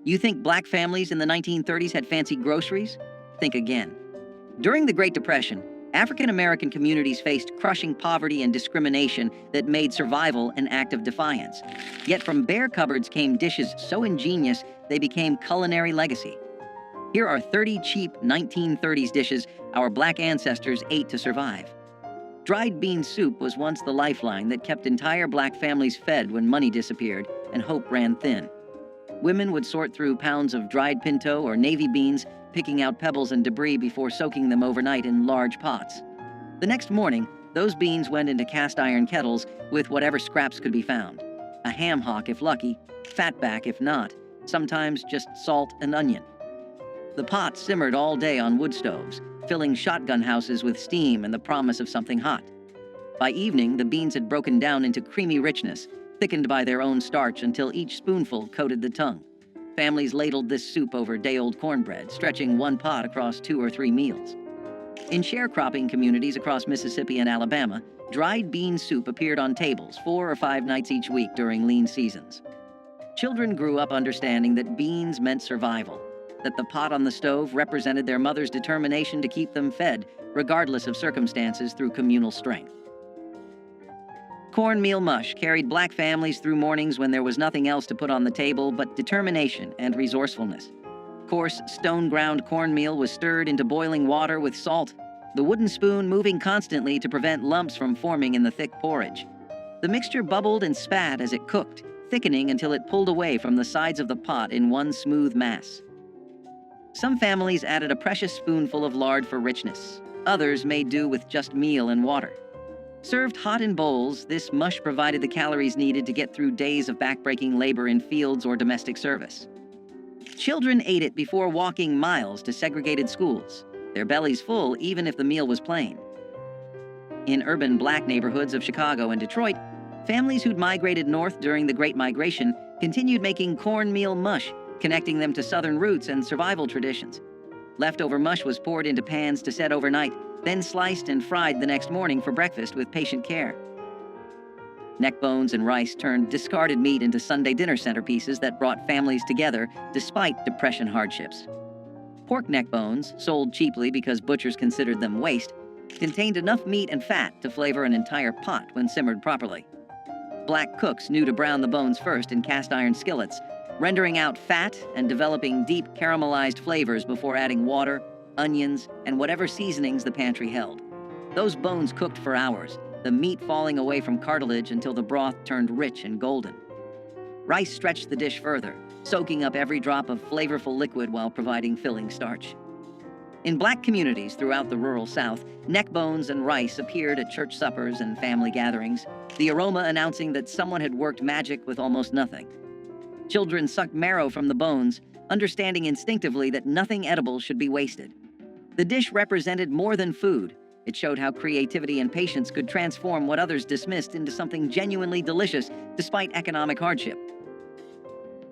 You think black families in the 1930s had fancy groceries? Think again. During the Great Depression, African American communities faced crushing poverty and discrimination that made survival an act of defiance. Yet from bare cupboards came dishes so ingenious they became culinary legacy. Here are 30 cheap 1930s dishes our black ancestors ate to survive. Dried bean soup was once the lifeline that kept entire black families fed when money disappeared and hope ran thin. Women would sort through pounds of dried pinto or navy beans, picking out pebbles and debris before soaking them overnight in large pots. The next morning, those beans went into cast iron kettles with whatever scraps could be found. A ham hock if lucky, fatback if not, sometimes just salt and onion. The pot simmered all day on wood stoves, filling shotgun houses with steam and the promise of something hot. By evening, the beans had broken down into creamy richness, thickened by their own starch until each spoonful coated the tongue. Families ladled this soup over day-old cornbread, stretching one pot across 2 or 3 meals. In sharecropping communities across Mississippi and Alabama, dried bean soup appeared on tables 4 or 5 nights each week during lean seasons. Children grew up understanding that beans meant survival, that the pot on the stove represented their mother's determination to keep them fed, regardless of circumstances, through communal strength. Cornmeal mush carried black families through mornings when there was nothing else to put on the table but determination and resourcefulness. Coarse, stone-ground cornmeal was stirred into boiling water with salt, the wooden spoon moving constantly to prevent lumps from forming in the thick porridge. The mixture bubbled and spat as it cooked, thickening until it pulled away from the sides of the pot in one smooth mass. Some families added a precious spoonful of lard for richness. Others made do with just meal and water. Served hot in bowls, this mush provided the calories needed to get through days of backbreaking labor in fields or domestic service. Children ate it before walking miles to segregated schools, their bellies full even if the meal was plain. In urban black neighborhoods of Chicago and Detroit, families who'd migrated north during the Great Migration continued making cornmeal mush, connecting them to Southern roots and survival traditions. Leftover mush was poured into pans to set overnight, then sliced and fried the next morning for breakfast with patient care. Neck bones and rice turned discarded meat into Sunday dinner centerpieces that brought families together despite Depression hardships. Pork neck bones, sold cheaply because butchers considered them waste, contained enough meat and fat to flavor an entire pot when simmered properly. Black cooks knew to brown the bones first in cast iron skillets, rendering out fat and developing deep caramelized flavors before adding water, onions, and whatever seasonings the pantry held. Those bones cooked for hours, the meat falling away from cartilage until the broth turned rich and golden. Rice stretched the dish further, soaking up every drop of flavorful liquid while providing filling starch. In black communities throughout the rural South, neck bones and rice appeared at church suppers and family gatherings, the aroma announcing that someone had worked magic with almost nothing. Children sucked marrow from the bones, understanding instinctively that nothing edible should be wasted. The dish represented more than food. It showed how creativity and patience could transform what others dismissed into something genuinely delicious despite economic hardship.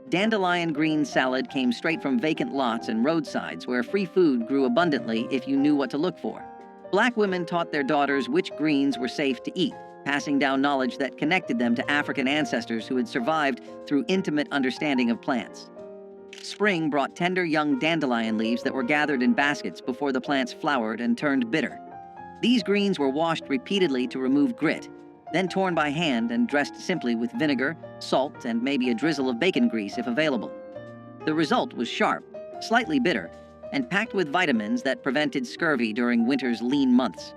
Dandelion green salad came straight from vacant lots and roadsides where free food grew abundantly if you knew what to look for. Black women taught their daughters which greens were safe to eat, passing down knowledge that connected them to African ancestors who had survived through intimate understanding of plants. Spring brought tender young dandelion leaves that were gathered in baskets before the plants flowered and turned bitter. These greens were washed repeatedly to remove grit, then torn by hand and dressed simply with vinegar, salt, and maybe a drizzle of bacon grease if available. The result was sharp, slightly bitter, and packed with vitamins that prevented scurvy during winter's lean months.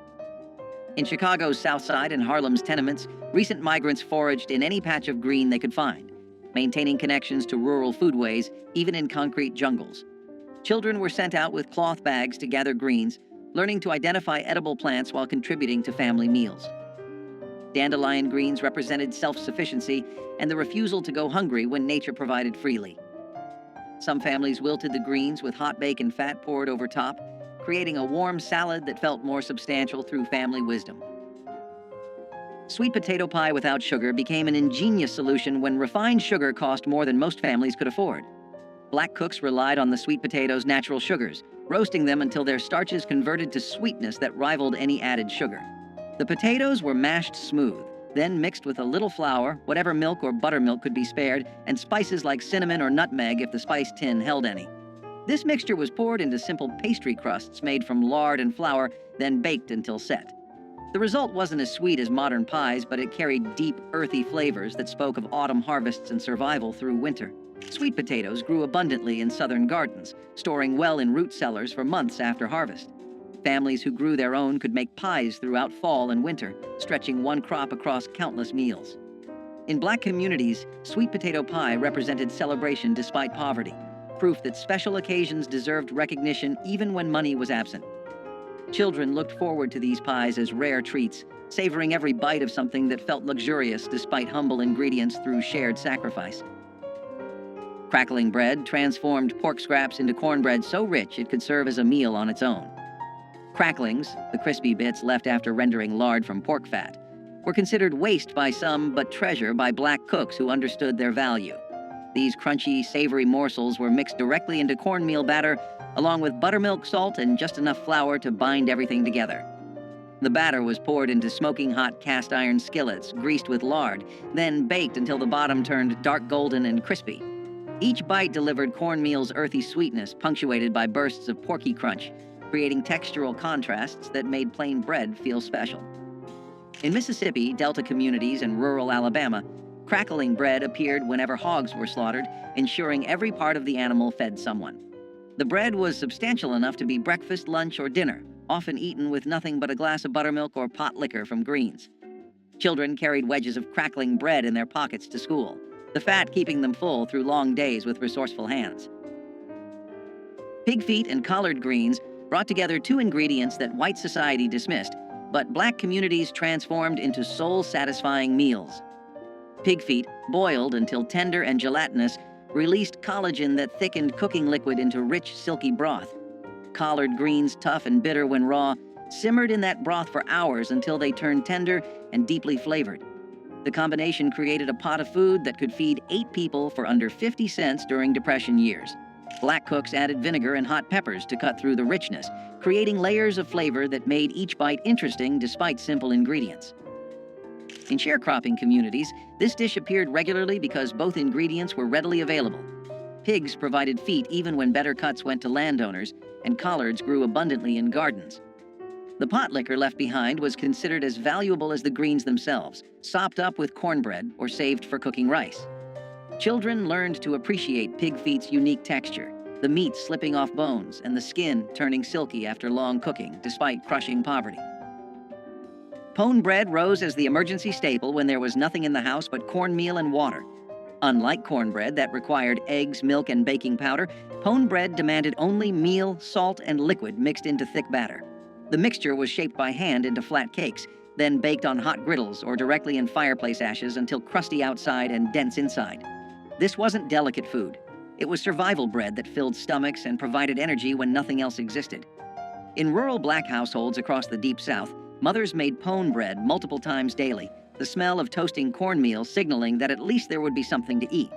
In Chicago's South Side and Harlem's tenements, recent migrants foraged in any patch of green they could find, maintaining connections to rural foodways even in concrete jungles. Children were sent out with cloth bags to gather greens, learning to identify edible plants while contributing to family meals. Dandelion greens represented self-sufficiency and the refusal to go hungry when nature provided freely. Some families wilted the greens with hot bacon fat poured over top, creating a warm salad that felt more substantial through family wisdom. Sweet potato pie without sugar became an ingenious solution when refined sugar cost more than most families could afford. Black cooks relied on the sweet potatoes' natural sugars, roasting them until their starches converted to sweetness that rivaled any added sugar. The potatoes were mashed smooth, then mixed with a little flour, whatever milk or buttermilk could be spared, and spices like cinnamon or nutmeg if the spice tin held any. This mixture was poured into simple pastry crusts made from lard and flour, then baked until set. The result wasn't as sweet as modern pies, but it carried deep, earthy flavors that spoke of autumn harvests and survival through winter. Sweet potatoes grew abundantly in southern gardens, storing well in root cellars for months after harvest. Families who grew their own could make pies throughout fall and winter, stretching one crop across countless meals. In Black communities, sweet potato pie represented celebration despite poverty, proof that special occasions deserved recognition even when money was absent. Children looked forward to these pies as rare treats, savoring every bite of something that felt luxurious despite humble ingredients through shared sacrifice. Crackling bread transformed pork scraps into cornbread so rich it could serve as a meal on its own. Cracklings, the crispy bits left after rendering lard from pork fat, were considered waste by some but treasure by Black cooks who understood their value. These crunchy, savory morsels were mixed directly into cornmeal batter, along with buttermilk, salt, and just enough flour to bind everything together. The batter was poured into smoking hot cast iron skillets, greased with lard, then baked until the bottom turned dark golden and crispy. Each bite delivered cornmeal's earthy sweetness, punctuated by bursts of porky crunch, creating textural contrasts that made plain bread feel special. In Mississippi, Delta communities, and rural Alabama, crackling bread appeared whenever hogs were slaughtered, ensuring every part of the animal fed someone. The bread was substantial enough to be breakfast, lunch, or dinner, often eaten with nothing but a glass of buttermilk or pot liquor from greens. Children carried wedges of crackling bread in their pockets to school, the fat keeping them full through long days with resourceful hands. Pig feet and collard greens brought together two ingredients that white society dismissed, but Black communities transformed into soul-satisfying meals. Pig feet, boiled until tender and gelatinous, released collagen that thickened cooking liquid into rich, silky broth. Collard greens, tough and bitter when raw, simmered in that broth for hours until they turned tender and deeply flavored. The combination created a pot of food that could feed 8 people for under 50 cents during Depression years. Black cooks added vinegar and hot peppers to cut through the richness, creating layers of flavor that made each bite interesting despite simple ingredients. In sharecropping communities, this dish appeared regularly because both ingredients were readily available. Pigs provided feet even when better cuts went to landowners, and collards grew abundantly in gardens. The pot liquor left behind was considered as valuable as the greens themselves, sopped up with cornbread or saved for cooking rice. Children learned to appreciate pig feet's unique texture, the meat slipping off bones and the skin turning silky after long cooking, despite crushing poverty. Pone bread rose as the emergency staple when there was nothing in the house but cornmeal and water. Unlike cornbread that required eggs, milk, and baking powder, pone bread demanded only meal, salt, and liquid mixed into thick batter. The mixture was shaped by hand into flat cakes, then baked on hot griddles or directly in fireplace ashes until crusty outside and dense inside. This wasn't delicate food. It was survival bread that filled stomachs and provided energy when nothing else existed. In rural Black households across the Deep South, mothers made pone bread multiple times daily, the smell of toasting cornmeal signaling that at least there would be something to eat.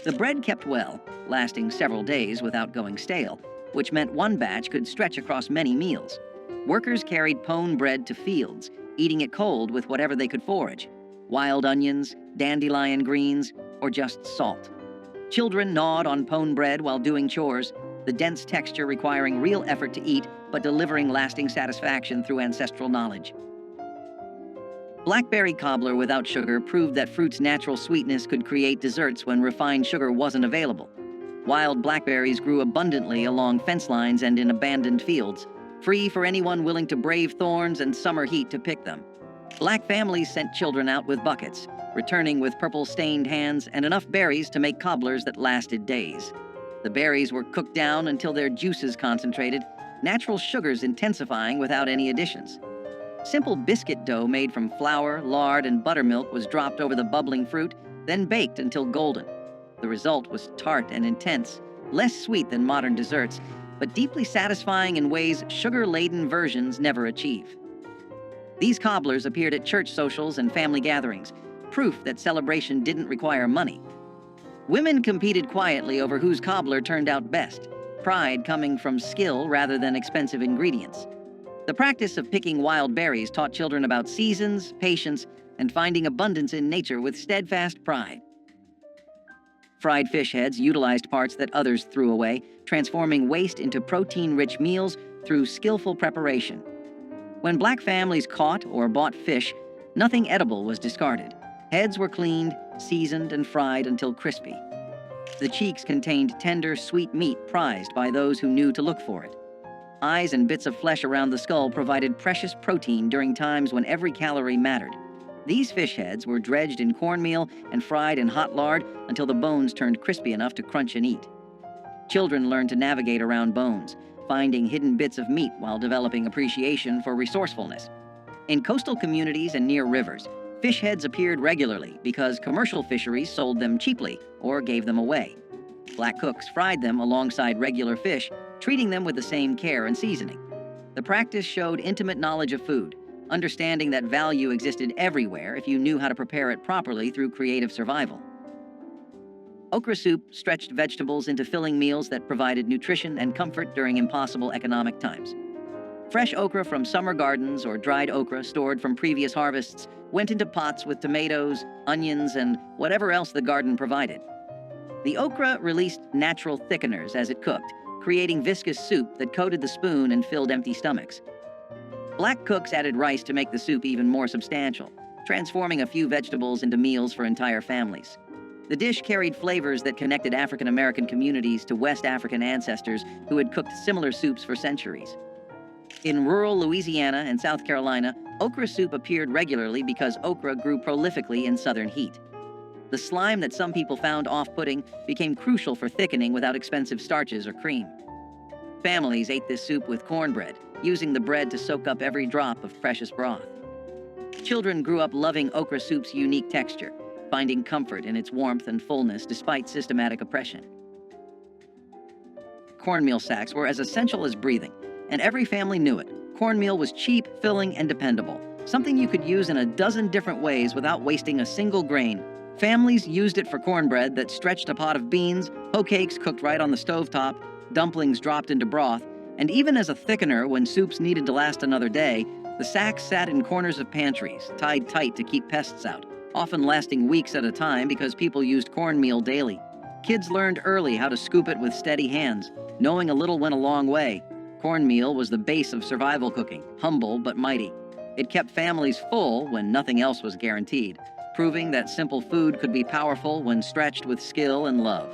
The bread kept well, lasting several days without going stale, which meant one batch could stretch across many meals. Workers carried pone bread to fields, eating it cold with whatever they could forage: wild onions, dandelion greens, or just salt. Children gnawed on pone bread while doing chores, the dense texture requiring real effort to eat, but delivering lasting satisfaction through ancestral knowledge. Blackberry cobbler without sugar proved that fruit's natural sweetness could create desserts when refined sugar wasn't available. Wild blackberries grew abundantly along fence lines and in abandoned fields, free for anyone willing to brave thorns and summer heat to pick them. Black families sent children out with buckets, returning with purple-stained hands and enough berries to make cobblers that lasted days. The berries were cooked down until their juices concentrated, natural sugars intensifying without any additions. Simple biscuit dough made from flour, lard, and buttermilk was dropped over the bubbling fruit, then baked until golden. The result was tart and intense, less sweet than modern desserts, but deeply satisfying in ways sugar-laden versions never achieve. These cobblers appeared at church socials and family gatherings, proof that celebration didn't require money. Women competed quietly over whose cobbler turned out best, pride coming from skill rather than expensive ingredients. The practice of picking wild berries taught children about seasons, patience, and finding abundance in nature with steadfast pride. Fried fish heads utilized parts that others threw away, transforming waste into protein-rich meals through skillful preparation. When black families caught or bought fish, nothing edible was discarded. Heads were cleaned, seasoned, and fried until crispy. The cheeks contained tender, sweet meat prized by those who knew to look for it. Eyes and bits of flesh around the skull provided precious protein during times when every calorie mattered. These fish heads were dredged in cornmeal and fried in hot lard until the bones turned crispy enough to crunch and eat. Children learned to navigate around bones, finding hidden bits of meat while developing appreciation for resourcefulness. In coastal communities and near rivers, fish heads appeared regularly because commercial fisheries sold them cheaply or gave them away. Black cooks fried them alongside regular fish, treating them with the same care and seasoning. The practice showed intimate knowledge of food, understanding that value existed everywhere if you knew how to prepare it properly through creative survival. Okra soup stretched vegetables into filling meals that provided nutrition and comfort during impossible economic times. Fresh okra from summer gardens or dried okra stored from previous harvests went into pots with tomatoes, onions, and whatever else the garden provided. The okra released natural thickeners as it cooked, creating viscous soup that coated the spoon and filled empty stomachs. Black cooks added rice to make the soup even more substantial, transforming a few vegetables into meals for entire families. The dish carried flavors that connected African American communities to West African ancestors who had cooked similar soups for centuries. In rural Louisiana and South Carolina, okra soup appeared regularly because okra grew prolifically in southern heat. The slime that some people found off-putting became crucial for thickening without expensive starches or cream. Families ate this soup with cornbread, using the bread to soak up every drop of precious broth. Children grew up loving okra soup's unique texture, finding comfort in its warmth and fullness despite systematic oppression. Cornmeal sacks were as essential as breathing, and every family knew it. Cornmeal was cheap, filling, and dependable, something you could use in a dozen different ways without wasting a single grain. Families used it for cornbread that stretched a pot of beans, hoe cakes cooked right on the stovetop, dumplings dropped into broth, and even as a thickener when soups needed to last another day, the sacks sat in corners of pantries, tied tight to keep pests out, often lasting weeks at a time because people used cornmeal daily. Kids learned early how to scoop it with steady hands. Knowing a little went a long way. Cornmeal was the base of survival cooking, humble but mighty. It kept families full when nothing else was guaranteed, proving that simple food could be powerful when stretched with skill and love.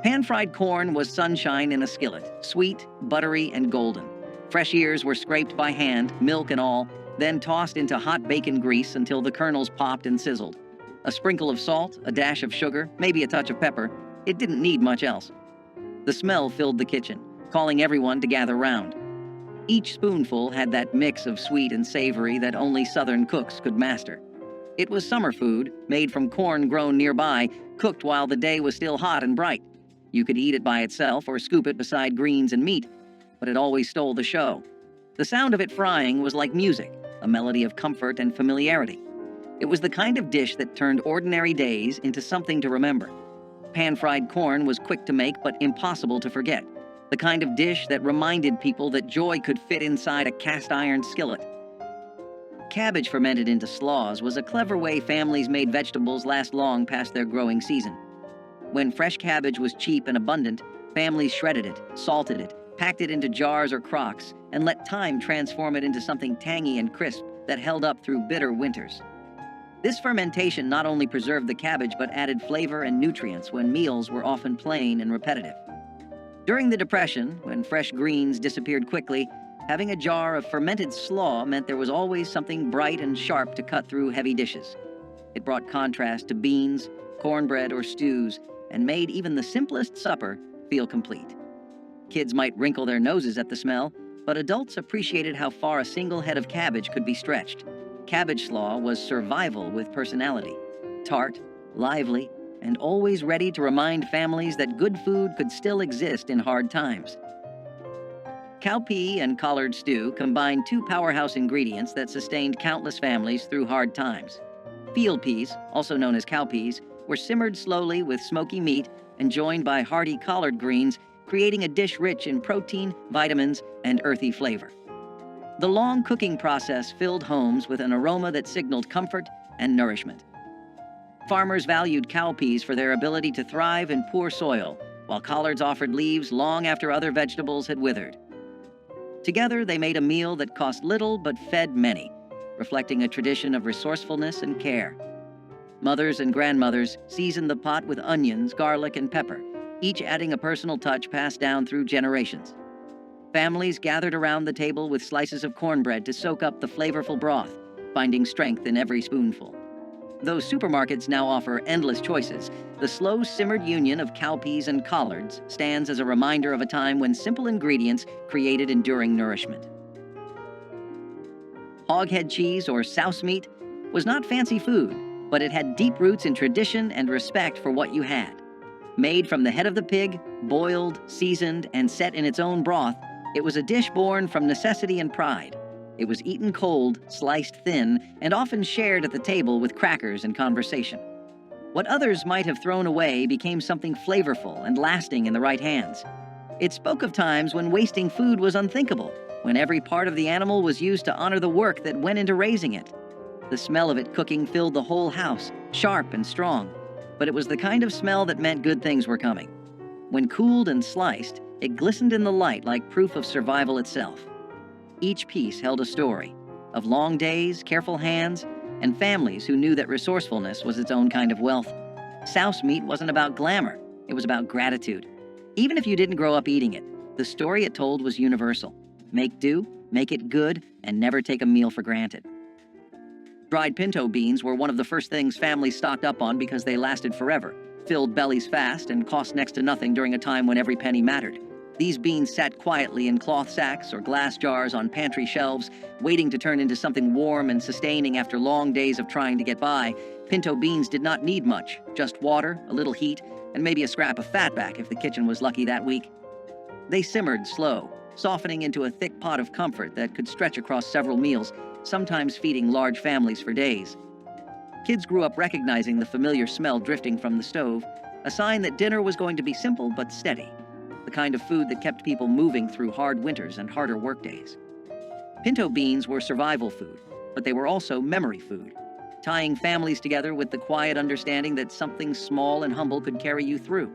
Pan-fried corn was sunshine in a skillet, sweet, buttery, and golden. Fresh ears were scraped by hand, milk and all, then tossed into hot bacon grease until the kernels popped and sizzled. A sprinkle of salt, a dash of sugar, maybe a touch of pepper. It didn't need much else. The smell filled the kitchen, calling everyone to gather round. Each spoonful had that mix of sweet and savory that only Southern cooks could master. It was summer food, made from corn grown nearby, cooked while the day was still hot and bright. You could eat it by itself or scoop it beside greens and meat, but it always stole the show. The sound of it frying was like music, a melody of comfort and familiarity. It was the kind of dish that turned ordinary days into something to remember. Pan-fried corn was quick to make but impossible to forget. The kind of dish that reminded people that joy could fit inside a cast-iron skillet. Cabbage fermented into slaws was a clever way families made vegetables last long past their growing season. When fresh cabbage was cheap and abundant, families shredded it, salted it, packed it into jars or crocks, and let time transform it into something tangy and crisp that held up through bitter winters. This fermentation not only preserved the cabbage but added flavor and nutrients when meals were often plain and repetitive. During the Depression, when fresh greens disappeared quickly, having a jar of fermented slaw meant there was always something bright and sharp to cut through heavy dishes. It brought contrast to beans, cornbread, or stews, and made even the simplest supper feel complete. Kids might wrinkle their noses at the smell, but adults appreciated how far a single head of cabbage could be stretched. Cabbage slaw was survival with personality, tart, lively, and always ready to remind families that good food could still exist in hard times. Cowpea and collard stew combined two powerhouse ingredients that sustained countless families through hard times. Field peas, also known as cowpeas, were simmered slowly with smoky meat and joined by hearty collard greens, creating a dish rich in protein, vitamins, and earthy flavor. The long cooking process filled homes with an aroma that signaled comfort and nourishment. Farmers valued cowpeas for their ability to thrive in poor soil, while collards offered leaves long after other vegetables had withered. Together, they made a meal that cost little but fed many, reflecting a tradition of resourcefulness and care. Mothers and grandmothers seasoned the pot with onions, garlic, and pepper, each adding a personal touch passed down through generations. Families gathered around the table with slices of cornbread to soak up the flavorful broth, finding strength in every spoonful. Though supermarkets now offer endless choices, the slow-simmered union of cowpeas and collards stands as a reminder of a time when simple ingredients created enduring nourishment. Hoghead cheese, or souse meat, was not fancy food, but it had deep roots in tradition and respect for what you had. Made from the head of the pig, boiled, seasoned, and set in its own broth, it was a dish born from necessity and pride. It was eaten cold, sliced thin, and often shared at the table with crackers and conversation. What others might have thrown away became something flavorful and lasting in the right hands. It spoke of times when wasting food was unthinkable, when every part of the animal was used to honor the work that went into raising it. The smell of it cooking filled the whole house, sharp and strong, but it was the kind of smell that meant good things were coming. When cooled and sliced, it glistened in the light like proof of survival itself. Each piece held a story of long days, careful hands, and families who knew that resourcefulness was its own kind of wealth. Souse meat wasn't about glamour, it was about gratitude. Even if you didn't grow up eating it, the story it told was universal. Make do, make it good, and never take a meal for granted. Dried pinto beans were one of the first things families stocked up on because they lasted forever, filled bellies fast, and cost next to nothing during a time when every penny mattered. These beans sat quietly in cloth sacks or glass jars on pantry shelves, waiting to turn into something warm and sustaining after long days of trying to get by. Pinto beans did not need much, just water, a little heat, and maybe a scrap of fatback if the kitchen was lucky that week. They simmered slow, softening into a thick pot of comfort that could stretch across several meals, sometimes feeding large families for days. Kids grew up recognizing the familiar smell drifting from the stove, a sign that dinner was going to be simple but steady. The kind of food that kept people moving through hard winters and harder workdays. Pinto beans were survival food, but they were also memory food, tying families together with the quiet understanding that something small and humble could carry you through.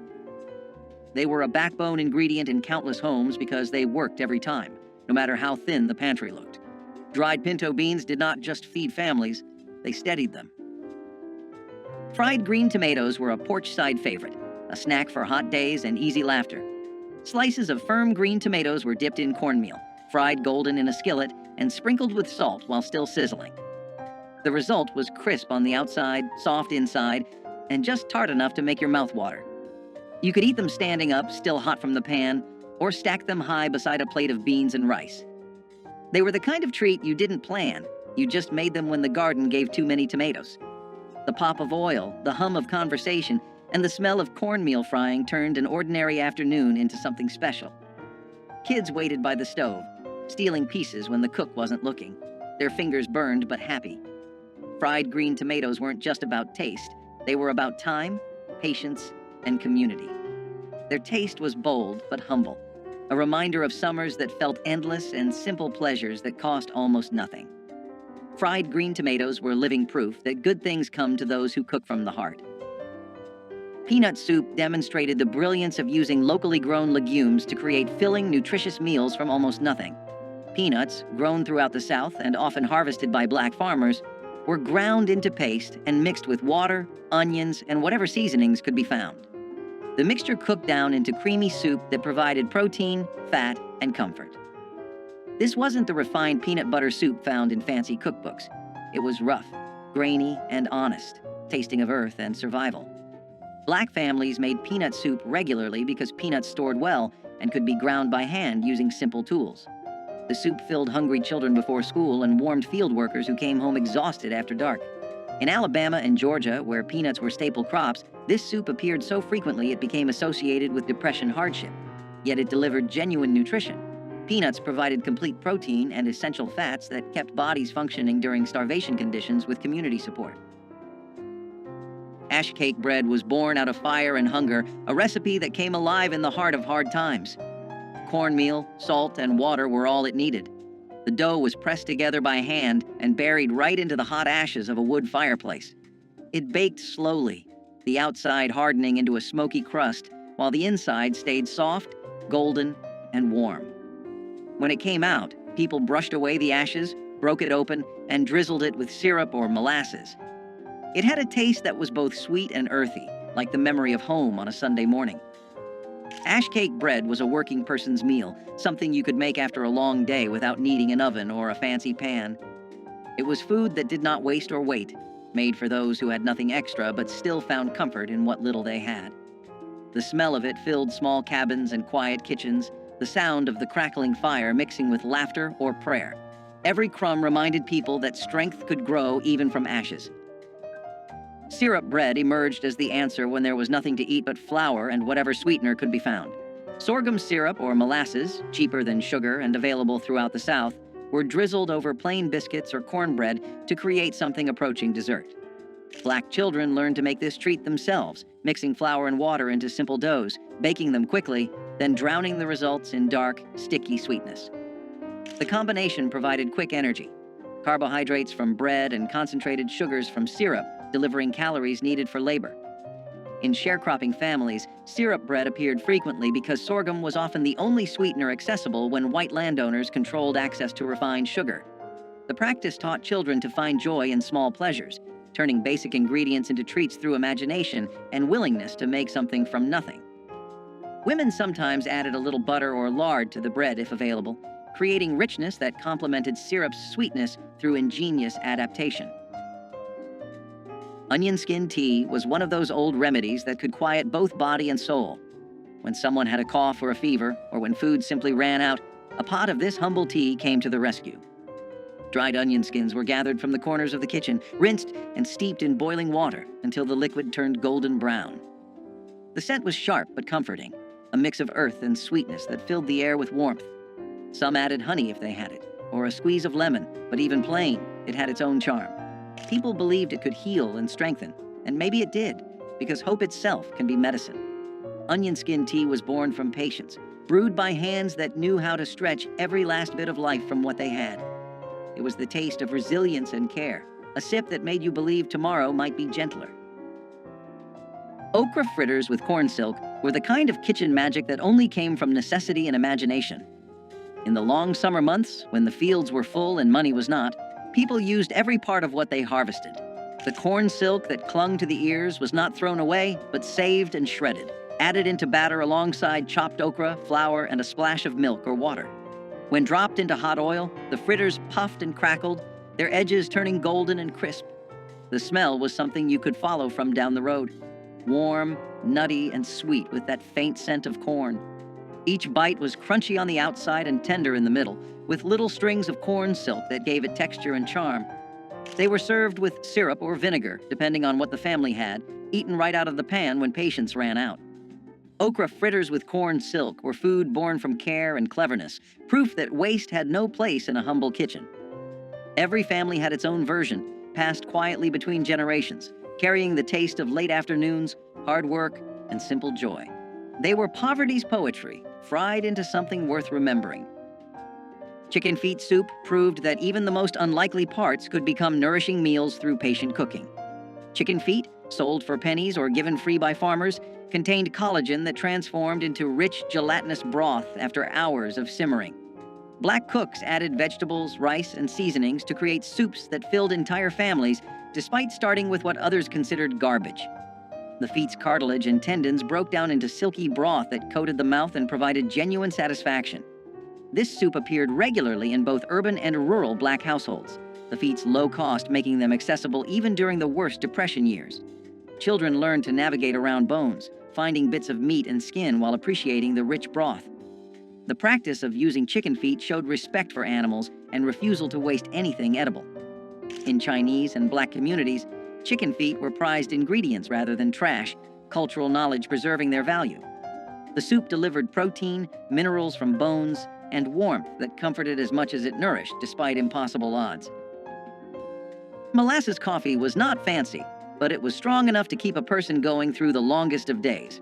They were a backbone ingredient in countless homes because they worked every time, no matter how thin the pantry looked. Dried pinto beans did not just feed families, they steadied them. Fried green tomatoes were a porch-side favorite, a snack for hot days and easy laughter. Slices of firm green tomatoes were dipped in cornmeal, fried golden in a skillet, and sprinkled with salt while still sizzling. The result was crisp on the outside, soft inside, and just tart enough to make your mouth water. You could eat them standing up, still hot from the pan, or stack them high beside a plate of beans and rice. They were the kind of treat you didn't plan, you just made them when the garden gave too many tomatoes. The pop of oil, the hum of conversation, and the smell of cornmeal frying turned an ordinary afternoon into something special. Kids waited by the stove, stealing pieces when the cook wasn't looking, their fingers burned but happy. Fried green tomatoes weren't just about taste, they were about time, patience, and community. Their taste was bold but humble, a reminder of summers that felt endless and simple pleasures that cost almost nothing. Fried green tomatoes were living proof that good things come to those who cook from the heart. Peanut soup demonstrated the brilliance of using locally grown legumes to create filling, nutritious meals from almost nothing. Peanuts, grown throughout the South and often harvested by black farmers, were ground into paste and mixed with water, onions, and whatever seasonings could be found. The mixture cooked down into creamy soup that provided protein, fat, and comfort. This wasn't the refined peanut butter soup found in fancy cookbooks. It was rough, grainy, and honest, tasting of earth and survival. Black families made peanut soup regularly because peanuts stored well and could be ground by hand using simple tools. The soup filled hungry children before school and warmed field workers who came home exhausted after dark. In Alabama and Georgia, where peanuts were staple crops, this soup appeared so frequently it became associated with depression hardship. Yet it delivered genuine nutrition. Peanuts provided complete protein and essential fats that kept bodies functioning during starvation conditions with community support. Ash cake bread was born out of fire and hunger, a recipe that came alive in the heart of hard times. Cornmeal, salt, and water were all it needed. The dough was pressed together by hand and buried right into the hot ashes of a wood fireplace. It baked slowly, the outside hardening into a smoky crust, while the inside stayed soft, golden, and warm. When it came out, people brushed away the ashes, broke it open, and drizzled it with syrup or molasses. It had a taste that was both sweet and earthy, like the memory of home on a Sunday morning. Ash cake bread was a working person's meal, something you could make after a long day without needing an oven or a fancy pan. It was food that did not waste or wait, made for those who had nothing extra but still found comfort in what little they had. The smell of it filled small cabins and quiet kitchens, the sound of the crackling fire mixing with laughter or prayer. Every crumb reminded people that strength could grow even from ashes. Syrup bread emerged as the answer when there was nothing to eat but flour and whatever sweetener could be found. Sorghum syrup or molasses, cheaper than sugar and available throughout the South, were drizzled over plain biscuits or cornbread to create something approaching dessert. Black children learned to make this treat themselves, mixing flour and water into simple doughs, baking them quickly, then drowning the results in dark, sticky sweetness. The combination provided quick energy, carbohydrates from bread and concentrated sugars from syrup, delivering calories needed for labor. In sharecropping families, syrup bread appeared frequently because sorghum was often the only sweetener accessible when white landowners controlled access to refined sugar. The practice taught children to find joy in small pleasures, turning basic ingredients into treats through imagination and willingness to make something from nothing. Women sometimes added a little butter or lard to the bread if available, creating richness that complemented syrup's sweetness through ingenious adaptation. Onion skin tea was one of those old remedies that could quiet both body and soul. When someone had a cough or a fever, or when food simply ran out, a pot of this humble tea came to the rescue. Dried onion skins were gathered from the corners of the kitchen, rinsed and steeped in boiling water until the liquid turned golden brown. The scent was sharp but comforting, a mix of earth and sweetness that filled the air with warmth. Some added honey if they had it, or a squeeze of lemon, but even plain, it had its own charm. People believed it could heal and strengthen, and maybe it did, because hope itself can be medicine. Onion skin tea was born from patience, brewed by hands that knew how to stretch every last bit of life from what they had. It was the taste of resilience and care, a sip that made you believe tomorrow might be gentler. Okra fritters with corn silk were the kind of kitchen magic that only came from necessity and imagination. In the long summer months, when the fields were full and money was not, people used every part of what they harvested. The corn silk that clung to the ears was not thrown away, but saved and shredded, added into batter alongside chopped okra, flour, and a splash of milk or water. When dropped into hot oil, the fritters puffed and crackled, their edges turning golden and crisp. The smell was something you could follow from down the road. Warm, nutty, and sweet with that faint scent of corn. Each bite was crunchy on the outside and tender in the middle, with little strings of corn silk that gave it texture and charm. They were served with syrup or vinegar, depending on what the family had, eaten right out of the pan when patience ran out. Okra fritters with corn silk were food born from care and cleverness, proof that waste had no place in a humble kitchen. Every family had its own version, passed quietly between generations, carrying the taste of late afternoons, hard work, and simple joy. They were poverty's poetry, fried into something worth remembering. Chicken feet soup proved that even the most unlikely parts could become nourishing meals through patient cooking. Chicken feet, sold for pennies or given free by farmers, contained collagen that transformed into rich, gelatinous broth after hours of simmering. Black cooks added vegetables, rice, and seasonings to create soups that filled entire families, despite starting with what others considered garbage. The feet's cartilage and tendons broke down into silky broth that coated the mouth and provided genuine satisfaction. This soup appeared regularly in both urban and rural Black households, the feet's low cost making them accessible even during the worst Depression years. Children learned to navigate around bones, finding bits of meat and skin while appreciating the rich broth. The practice of using chicken feet showed respect for animals and refusal to waste anything edible. In Chinese and Black communities, chicken feet were prized ingredients rather than trash, cultural knowledge preserving their value. The soup delivered protein, minerals from bones, and warmth that comforted as much as it nourished despite impossible odds. Molasses coffee was not fancy, but it was strong enough to keep a person going through the longest of days.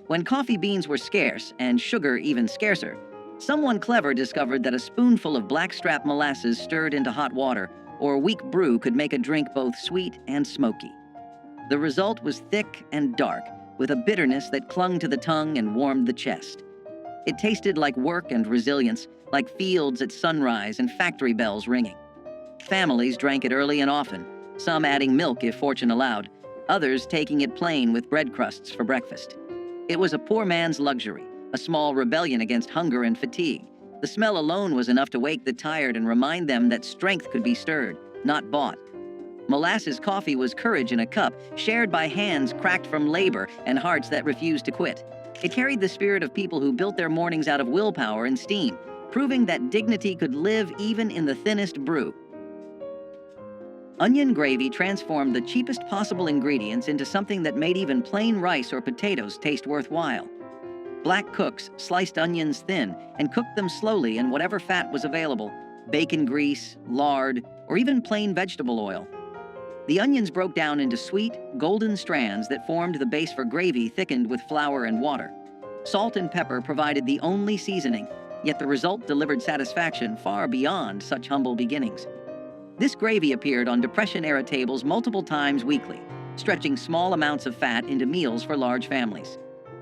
When coffee beans were scarce, and sugar even scarcer, someone clever discovered that a spoonful of blackstrap molasses stirred into hot water or weak brew could make a drink both sweet and smoky. The result was thick and dark, with a bitterness that clung to the tongue and warmed the chest. It tasted like work and resilience, like fields at sunrise and factory bells ringing. Families drank it early and often, some adding milk if fortune allowed, others taking it plain with bread crusts for breakfast. It was a poor man's luxury, a small rebellion against hunger and fatigue. The smell alone was enough to wake the tired and remind them that strength could be stirred, not bought. Molasses coffee was courage in a cup, shared by hands cracked from labor and hearts that refused to quit. It carried the spirit of people who built their mornings out of willpower and steam, proving that dignity could live even in the thinnest brew. Onion gravy transformed the cheapest possible ingredients into something that made even plain rice or potatoes taste worthwhile. Black cooks sliced onions thin and cooked them slowly in whatever fat was available: bacon grease, lard, or even plain vegetable oil. The onions broke down into sweet, golden strands that formed the base for gravy thickened with flour and water. Salt and pepper provided the only seasoning, yet the result delivered satisfaction far beyond such humble beginnings. This gravy appeared on Depression-era tables multiple times weekly, stretching small amounts of fat into meals for large families.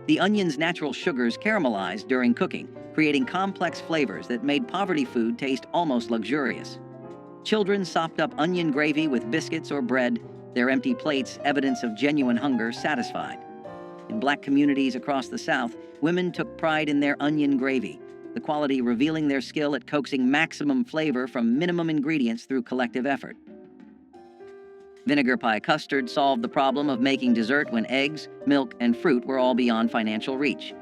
The onion's natural sugars caramelized during cooking, creating complex flavors that made poverty food taste almost luxurious. Children sopped up onion gravy with biscuits or bread, their empty plates evidence of genuine hunger satisfied. In Black communities across the South, women took pride in their onion gravy, the quality revealing their skill at coaxing maximum flavor from minimum ingredients through collective effort. Vinegar pie custard solved the problem of making dessert when eggs, milk, and fruit were all beyond financial reach.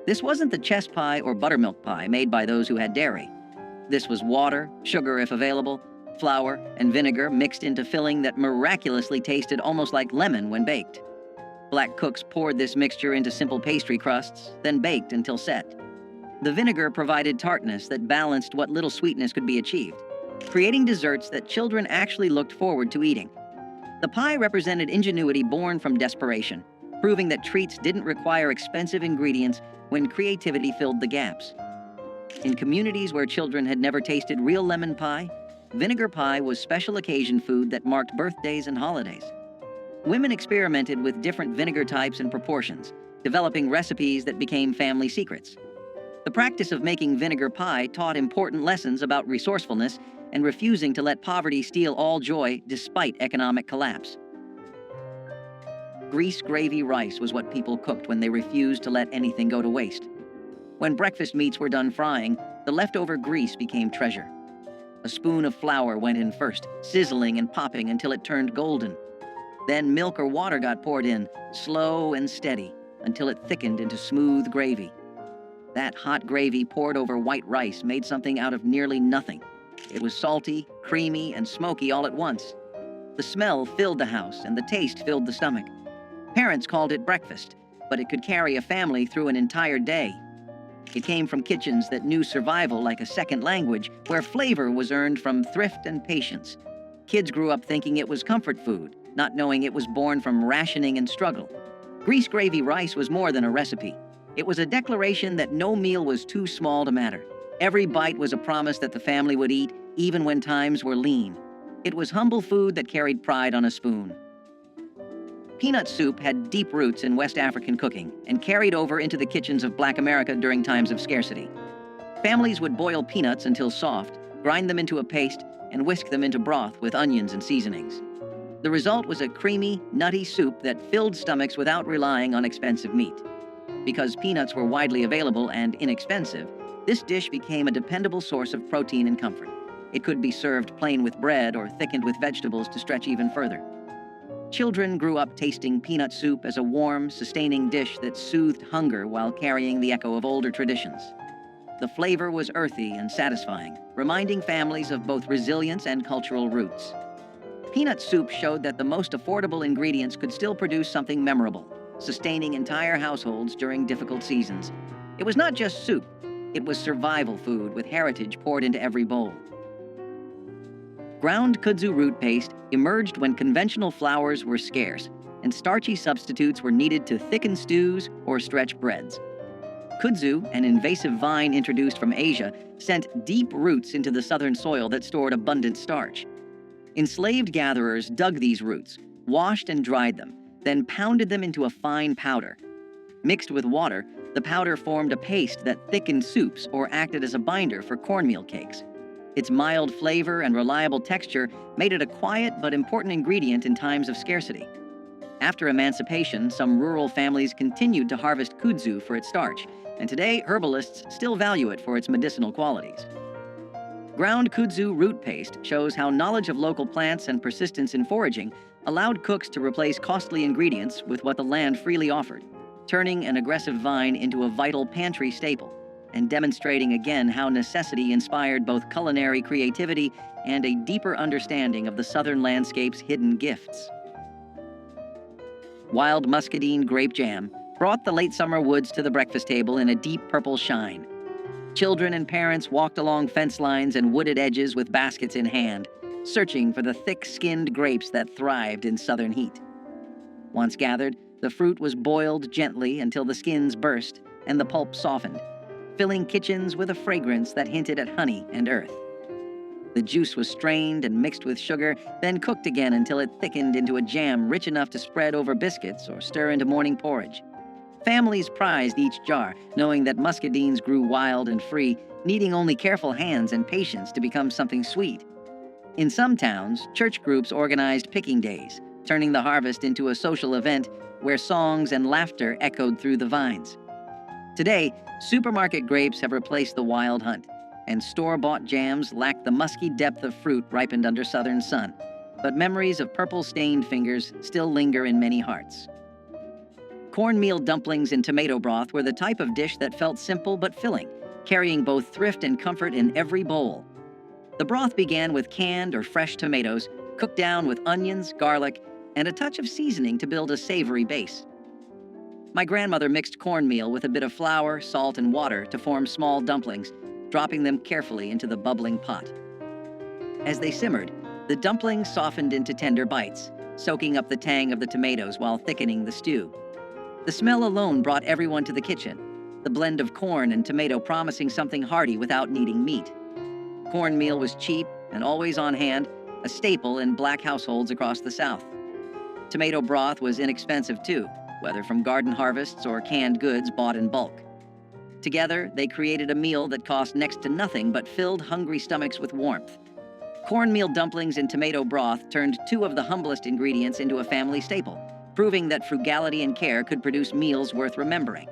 This wasn't the chess pie or buttermilk pie made by those who had dairy. This was water, sugar if available, flour, and vinegar mixed into filling that miraculously tasted almost like lemon when baked. Black cooks poured this mixture into simple pastry crusts, then baked until set. The vinegar provided tartness that balanced what little sweetness could be achieved, creating desserts that children actually looked forward to eating. The pie represented ingenuity born from desperation, proving that treats didn't require expensive ingredients when creativity filled the gaps. In communities where children had never tasted real lemon pie, vinegar pie was special occasion food that marked birthdays and holidays. Women experimented with different vinegar types and proportions, developing recipes that became family secrets. The practice of making vinegar pie taught important lessons about resourcefulness and refusing to let poverty steal all joy despite economic collapse. Grease gravy rice was what people cooked when they refused to let anything go to waste. When breakfast meats were done frying, the leftover grease became treasure. A spoon of flour went in first, sizzling and popping until it turned golden. Then milk or water got poured in, slow and steady, until it thickened into smooth gravy. That hot gravy poured over white rice made something out of nearly nothing. It was salty, creamy, and smoky all at once. The smell filled the house, and the taste filled the stomach. Parents called it breakfast, but it could carry a family through an entire day. It came from kitchens that knew survival like a second language, where flavor was earned from thrift and patience. Kids grew up thinking it was comfort food, not knowing it was born from rationing and struggle. Grease gravy rice was more than a recipe. It was a declaration that no meal was too small to matter. Every bite was a promise that the family would eat, even when times were lean. It was humble food that carried pride on a spoon. Peanut soup had deep roots in West African cooking and carried over into the kitchens of Black America during times of scarcity. Families would boil peanuts until soft, grind them into a paste, and whisk them into broth with onions and seasonings. The result was a creamy, nutty soup that filled stomachs without relying on expensive meat. Because peanuts were widely available and inexpensive, this dish became a dependable source of protein and comfort. It could be served plain with bread or thickened with vegetables to stretch even further. Children grew up tasting peanut soup as a warm, sustaining dish that soothed hunger while carrying the echo of older traditions. The flavor was earthy and satisfying, reminding families of both resilience and cultural roots. Peanut soup showed that the most affordable ingredients could still produce something memorable, sustaining entire households during difficult seasons. It was not just soup, it was survival food with heritage poured into every bowl. Ground kudzu root paste emerged when conventional flours were scarce, and starchy substitutes were needed to thicken stews or stretch breads. Kudzu, an invasive vine introduced from Asia, sent deep roots into the southern soil that stored abundant starch. Enslaved gatherers dug these roots, washed and dried them, then pounded them into a fine powder. Mixed with water, the powder formed a paste that thickened soups or acted as a binder for cornmeal cakes. Its mild flavor and reliable texture made it a quiet but important ingredient in times of scarcity. After emancipation, some rural families continued to harvest kudzu for its starch, and today herbalists still value it for its medicinal qualities. Ground kudzu root paste shows how knowledge of local plants and persistence in foraging allowed cooks to replace costly ingredients with what the land freely offered, turning an aggressive vine into a vital pantry staple, and demonstrating again how necessity inspired both culinary creativity and a deeper understanding of the southern landscape's hidden gifts. Wild muscadine grape jam brought the late summer woods to the breakfast table in a deep purple shine. Children and parents walked along fence lines and wooded edges with baskets in hand, searching for the thick-skinned grapes that thrived in southern heat. Once gathered, the fruit was boiled gently until the skins burst and the pulp softened, filling kitchens with a fragrance that hinted at honey and earth. The juice was strained and mixed with sugar, then cooked again until it thickened into a jam rich enough to spread over biscuits or stir into morning porridge. Families prized each jar, knowing that muscadines grew wild and free, needing only careful hands and patience to become something sweet. In some towns, church groups organized picking days, turning the harvest into a social event where songs and laughter echoed through the vines. Today, supermarket grapes have replaced the wild hunt, and store-bought jams lack the musky depth of fruit ripened under southern sun. But memories of purple-stained fingers still linger in many hearts. Cornmeal dumplings in tomato broth were the type of dish that felt simple but filling, carrying both thrift and comfort in every bowl. The broth began with canned or fresh tomatoes, cooked down with onions, garlic, and a touch of seasoning to build a savory base. My grandmother mixed cornmeal with a bit of flour, salt, and water to form small dumplings, dropping them carefully into the bubbling pot. As they simmered, the dumplings softened into tender bites, soaking up the tang of the tomatoes while thickening the stew. The smell alone brought everyone to the kitchen, the blend of corn and tomato promising something hearty without needing meat. Cornmeal was cheap and always on hand, a staple in Black households across the South. Tomato broth was inexpensive too, whether from garden harvests or canned goods bought in bulk. Together, they created a meal that cost next to nothing but filled hungry stomachs with warmth. Cornmeal dumplings in tomato broth turned two of the humblest ingredients into a family staple, proving that frugality and care could produce meals worth remembering.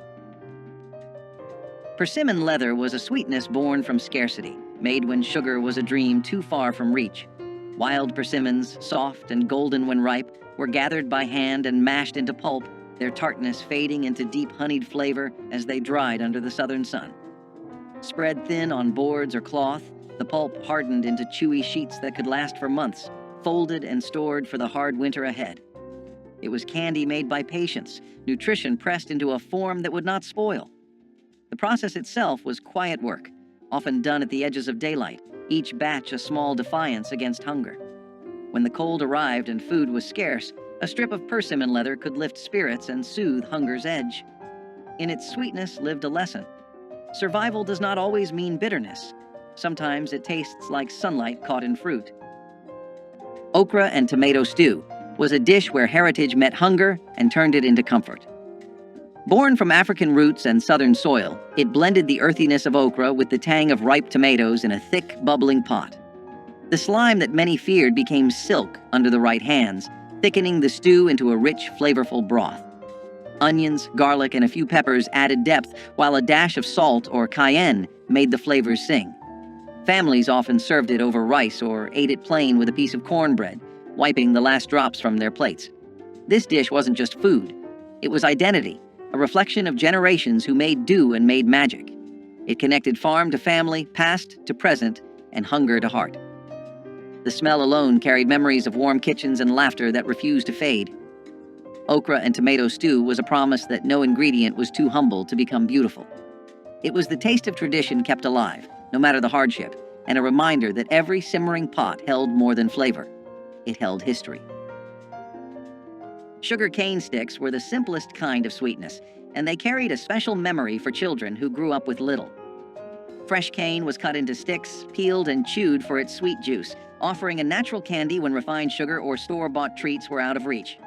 Persimmon leather was a sweetness born from scarcity, made when sugar was a dream too far from reach. Wild persimmons, soft and golden when ripe, were gathered by hand and mashed into pulp, their tartness fading into deep honeyed flavor as they dried under the southern sun. Spread thin on boards or cloth, the pulp hardened into chewy sheets that could last for months, folded and stored for the hard winter ahead. It was candy made by patience, nutrition pressed into a form that would not spoil. The process itself was quiet work, often done at the edges of daylight, each batch a small defiance against hunger. When the cold arrived and food was scarce, a strip of persimmon leather could lift spirits and soothe hunger's edge. In its sweetness lived a lesson. Survival does not always mean bitterness. Sometimes it tastes like sunlight caught in fruit. Okra and tomato stew was a dish where heritage met hunger and turned it into comfort. Born from African roots and southern soil, it blended the earthiness of okra with the tang of ripe tomatoes in a thick, bubbling pot. The slime that many feared became silk under the right hands, thickening the stew into a rich, flavorful broth. Onions, garlic, and a few peppers added depth, while a dash of salt or cayenne made the flavors sing. Families often served it over rice or ate it plain with a piece of cornbread, wiping the last drops from their plates. This dish wasn't just food. It was identity, a reflection of generations who made do and made magic. It connected farm to family, past to present, and hunger to heart. The smell alone carried memories of warm kitchens and laughter that refused to fade. Okra and tomato stew was a promise that no ingredient was too humble to become beautiful. It was the taste of tradition kept alive, no matter the hardship, and a reminder that every simmering pot held more than flavor. It held history. Sugar cane sticks were the simplest kind of sweetness, and they carried a special memory for children who grew up with little. Fresh cane was cut into sticks, peeled and chewed for its sweet juice, offering a natural candy when refined sugar or store-bought treats were out of reach.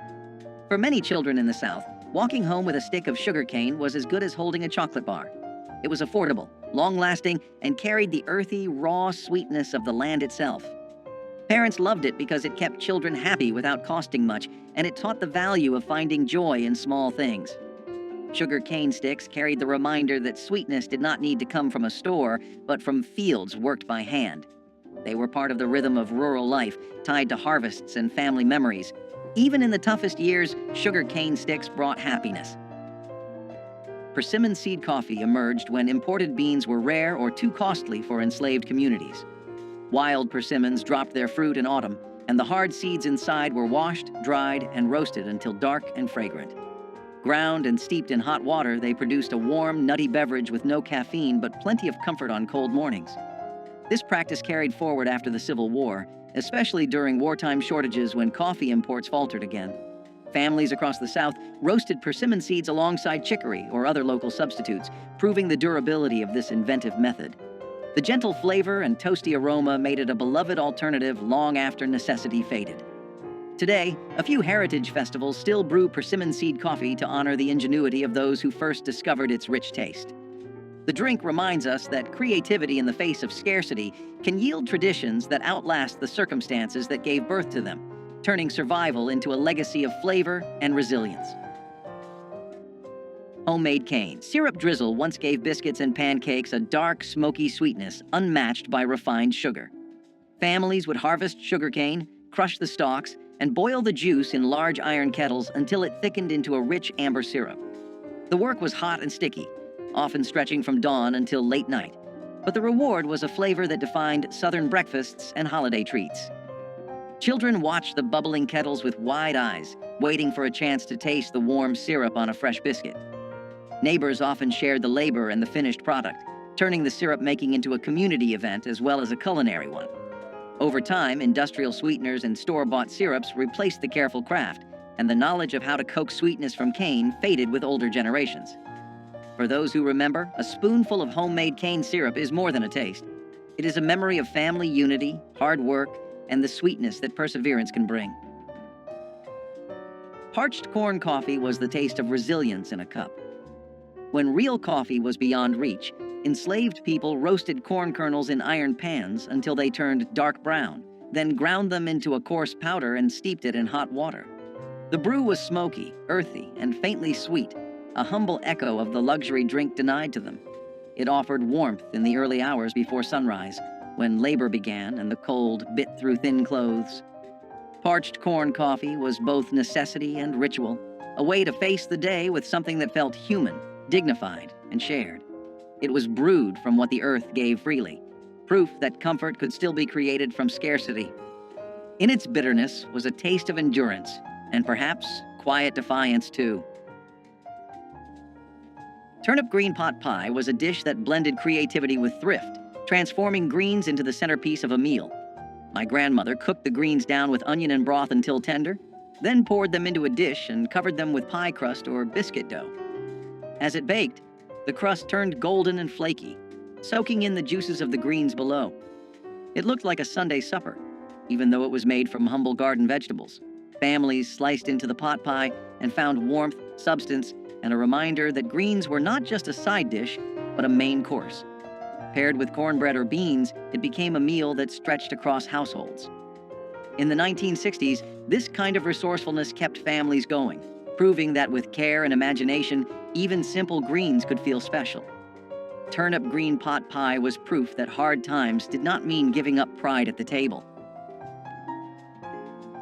For many children in the South, walking home with a stick of sugar cane was as good as holding a chocolate bar. It was affordable, long-lasting, and carried the earthy, raw sweetness of the land itself. Parents loved it because it kept children happy without costing much, and it taught the value of finding joy in small things. Sugar cane sticks carried the reminder that sweetness did not need to come from a store, but from fields worked by hand. They were part of the rhythm of rural life, tied to harvests and family memories. Even in the toughest years, sugar cane sticks brought happiness. Persimmon seed coffee emerged when imported beans were rare or too costly for enslaved communities. Wild persimmons dropped their fruit in autumn, and the hard seeds inside were washed, dried, and roasted until dark and fragrant. Ground and steeped in hot water, they produced a warm, nutty beverage with no caffeine but plenty of comfort on cold mornings. This practice carried forward after the Civil War, especially during wartime shortages when coffee imports faltered again. Families across the South roasted persimmon seeds alongside chicory or other local substitutes, proving the durability of this inventive method. The gentle flavor and toasty aroma made it a beloved alternative long after necessity faded. Today, a few heritage festivals still brew persimmon seed coffee to honor the ingenuity of those who first discovered its rich taste. The drink reminds us that creativity in the face of scarcity can yield traditions that outlast the circumstances that gave birth to them, turning survival into a legacy of flavor and resilience. Homemade cane. Syrup drizzle once gave biscuits and pancakes a dark, smoky sweetness unmatched by refined sugar. Families would harvest sugarcane, crush the stalks, and boil the juice in large iron kettles until it thickened into a rich amber syrup. The work was hot and sticky, often stretching from dawn until late night, but the reward was a flavor that defined Southern breakfasts and holiday treats. Children watched the bubbling kettles with wide eyes, waiting for a chance to taste the warm syrup on a fresh biscuit. Neighbors often shared the labor and the finished product, turning the syrup-making into a community event as well as a culinary one. Over time, industrial sweeteners and store-bought syrups replaced the careful craft, and the knowledge of how to coax sweetness from cane faded with older generations. For those who remember, a spoonful of homemade cane syrup is more than a taste. It is a memory of family unity, hard work, and the sweetness that perseverance can bring. Parched corn coffee was the taste of resilience in a cup. When real coffee was beyond reach, enslaved people roasted corn kernels in iron pans until they turned dark brown, then ground them into a coarse powder and steeped it in hot water. The brew was smoky, earthy, and faintly sweet, a humble echo of the luxury drink denied to them. It offered warmth in the early hours before sunrise, when labor began and the cold bit through thin clothes. Parched corn coffee was both necessity and ritual, a way to face the day with something that felt human, dignified, and shared. It was brewed from what the earth gave freely, proof that comfort could still be created from scarcity. In its bitterness was a taste of endurance, and perhaps quiet defiance too. Turnip green pot pie was a dish that blended creativity with thrift, transforming greens into the centerpiece of a meal. My grandmother cooked the greens down with onion and broth until tender, then poured them into a dish and covered them with pie crust or biscuit dough. As it baked, the crust turned golden and flaky, soaking in the juices of the greens below. It looked like a Sunday supper, even though it was made from humble garden vegetables. Families sliced into the pot pie and found warmth, substance, and a reminder that greens were not just a side dish, but a main course. Paired with cornbread or beans, it became a meal that stretched across households. In the 1960s, this kind of resourcefulness kept families going, proving that with care and imagination, even simple greens could feel special. Turnip green pot pie was proof that hard times did not mean giving up pride at the table.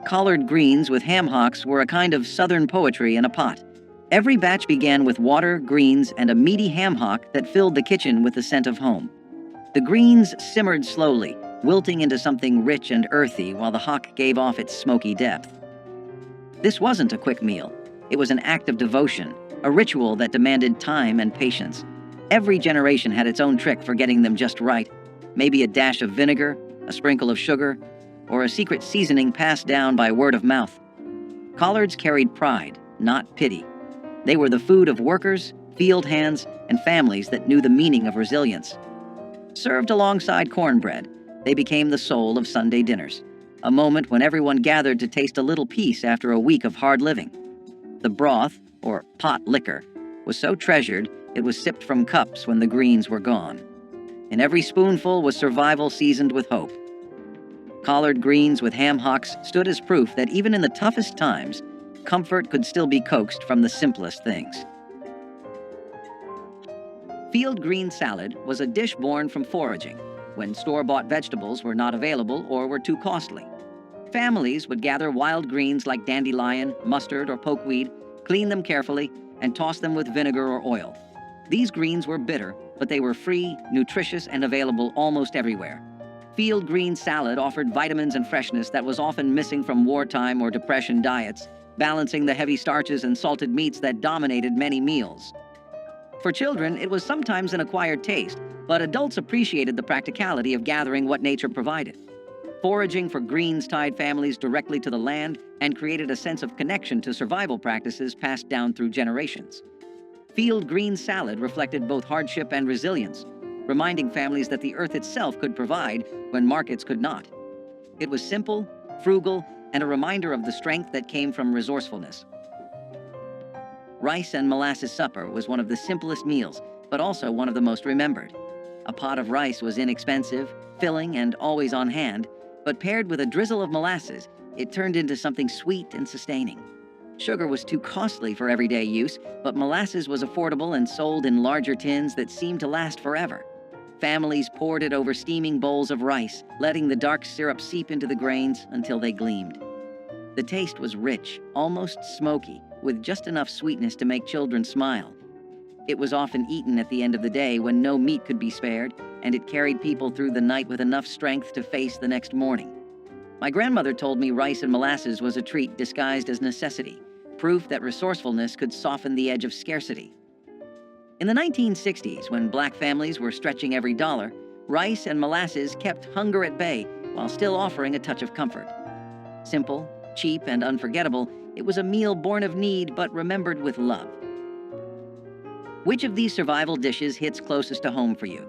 Collard greens with ham hocks were a kind of southern poetry in a pot. Every batch began with water, greens, and a meaty ham hock that filled the kitchen with the scent of home. The greens simmered slowly, wilting into something rich and earthy while the hock gave off its smoky depth. This wasn't a quick meal. It was an act of devotion, a ritual that demanded time and patience. Every generation had its own trick for getting them just right. Maybe a dash of vinegar, a sprinkle of sugar, or a secret seasoning passed down by word of mouth. Collards carried pride, not pity. They were the food of workers, field hands, and families that knew the meaning of resilience. Served alongside cornbread, they became the soul of Sunday dinners, a moment when everyone gathered to taste a little peace after a week of hard living. The broth, or pot liquor, was so treasured it was sipped from cups when the greens were gone. In every spoonful was survival seasoned with hope. Collard greens with ham hocks stood as proof that even in the toughest times, comfort could still be coaxed from the simplest things. Field green salad was a dish born from foraging, when store-bought vegetables were not available or were too costly. Families would gather wild greens like dandelion, mustard, or pokeweed, clean them carefully, and toss them with vinegar or oil. These greens were bitter, but they were free, nutritious, and available almost everywhere. Field green salad offered vitamins and freshness that was often missing from wartime or depression diets, balancing the heavy starches and salted meats that dominated many meals. For children, it was sometimes an acquired taste, but adults appreciated the practicality of gathering what nature provided. Foraging for greens tied families directly to the land and created a sense of connection to survival practices passed down through generations. Field green salad reflected both hardship and resilience, reminding families that the earth itself could provide when markets could not. It was simple, frugal, and a reminder of the strength that came from resourcefulness. Rice and molasses supper was one of the simplest meals, but also one of the most remembered. A pot of rice was inexpensive, filling, and always on hand, but paired with a drizzle of molasses, it turned into something sweet and sustaining. Sugar was too costly for everyday use, but molasses was affordable and sold in larger tins that seemed to last forever. Families poured it over steaming bowls of rice, letting the dark syrup seep into the grains until they gleamed. The taste was rich, almost smoky, with just enough sweetness to make children smile. It was often eaten at the end of the day when no meat could be spared, and it carried people through the night with enough strength to face the next morning. My grandmother told me rice and molasses was a treat disguised as necessity, proof that resourcefulness could soften the edge of scarcity. In the 1960s, when black families were stretching every dollar, rice and molasses kept hunger at bay while still offering a touch of comfort. Simple, cheap, and unforgettable, it was a meal born of need but remembered with love. Which of these survival dishes hits closest to home for you?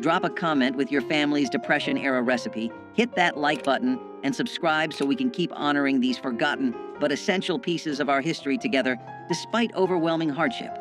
Drop a comment with your family's Depression-era recipe, hit that like button, and subscribe so we can keep honoring these forgotten but essential pieces of our history together despite overwhelming hardship.